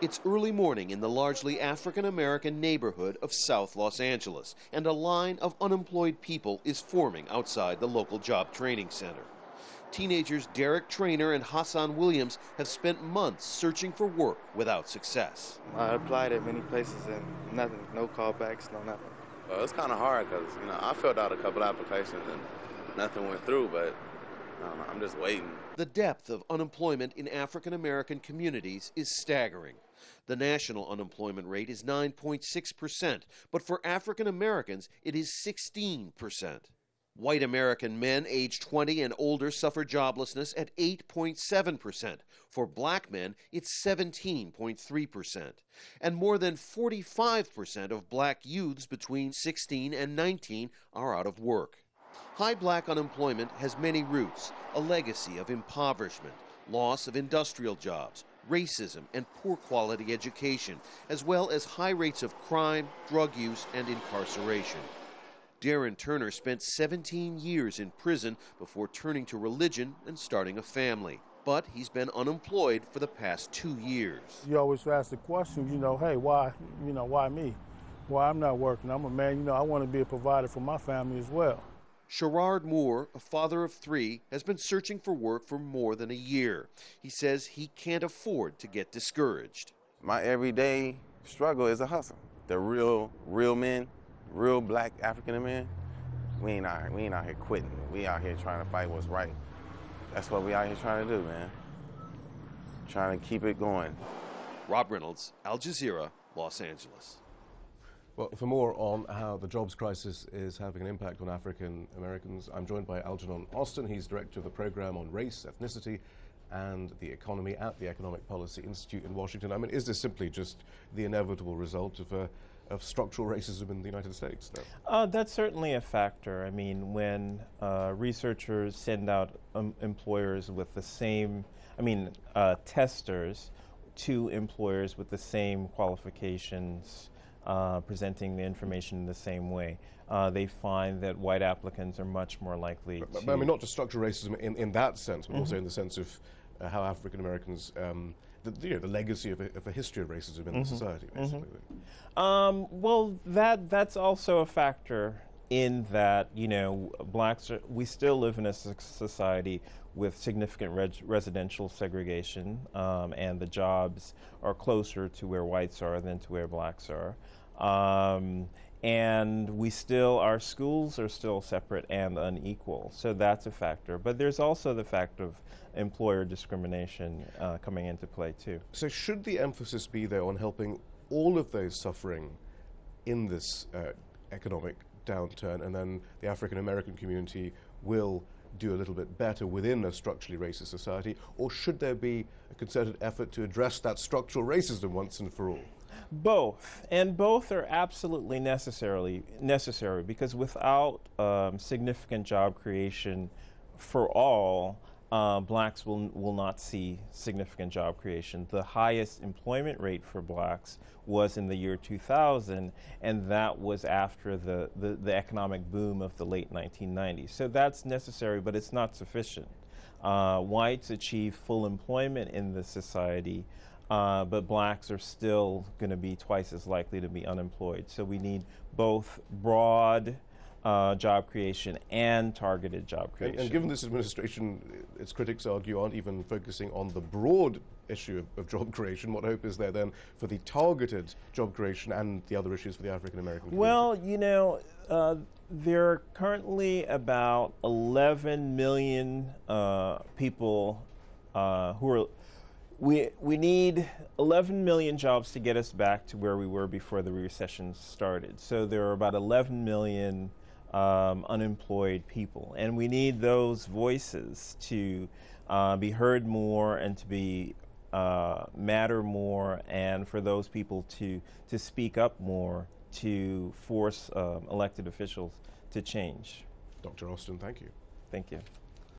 It's early morning in the largely African-American neighborhood of South Los Angeles, and a line of unemployed people is forming outside the local job training center. Teenagers Derek Trainer and Hassan Williams have spent months searching for work without success. I applied at many places and nothing, no callbacks, no nothing. Well, it's kind of hard because, I filled out a couple applications and nothing went through, but I'm just waiting. The depth of unemployment in African-American communities is staggering. The national unemployment rate is 9.6%, but for African-Americans, it is 16%. White American men aged 20 and older suffer joblessness at 8.7%. For black men, it's 17.3%. And more than 45% of black youths between 16 and 19 are out of work. High black unemployment has many roots: a legacy of impoverishment, loss of industrial jobs, racism, and poor quality education, as well as high rates of crime, drug use, and incarceration. Darren Turner spent 17 years in prison before turning to religion and starting a family. But he's been unemployed for the past 2 years. You always ask the question, hey, why me? Why I'm not working? I'm a man, I want to be a provider for my family as well. Sherrard Moore, a father of 3, has been searching for work for more than a year. He says he can't afford to get discouraged. My everyday struggle is a hustle. The real men, real black African men, we ain't out here quitting. We out here trying to fight what's right. That's what we out here trying to do, man. Trying to keep it going. Rob Reynolds, Al Jazeera, Los Angeles. Well, for more on how the jobs crisis is having an impact on African Americans, I'm joined by Algernon Austin. He's director of the program on race, ethnicity, and the economy at the Economic Policy Institute in Washington. I mean, is this simply just the inevitable result of structural racism in the United States, though? That's certainly a factor. I mean, when researchers send out employers with the same, testers to employers with the same qualifications, presenting the information in the same way, they find that white applicants are much more likely to... But, not just structural racism in that sense, but also in the sense of how African Americans... the legacy of a history of racism in the society, basically. Well, that's also a factor in that, blacks we still live in a society with significant residential segregation, and the jobs are closer to where whites are than to where blacks are. And our schools are still separate and unequal, so that's a factor. But there's also the fact of employer discrimination coming into play too. So should the emphasis be there on helping all of those suffering in this economic downturn, and then the African American community will do a little bit better within a structurally racist society, or should there be a concerted effort to address that structural racism once and for all? Both, and both are absolutely necessary because without significant job creation for all, blacks will not see significant job creation. The highest employment rate for blacks was in the year 2000, and that was after the economic boom of the late 1990s. So that's necessary, but it's not sufficient. Whites achieve full employment in the society, but blacks are still going to be twice as likely to be unemployed. So we need both broad job creation and targeted job creation. And given this administration, its critics argue, aren't even focusing on the broad issue of job creation, what hope is there then for the targeted job creation and the other issues for the African American community? Well, there are currently about 11 million people who are... We need 11 million jobs to get us back to where we were before the recession started. So there are about 11 million unemployed people, and we need those voices to be heard more and to be matter more, and for those people to speak up more to force elected officials to change. Dr. Austin, thank you. Thank you.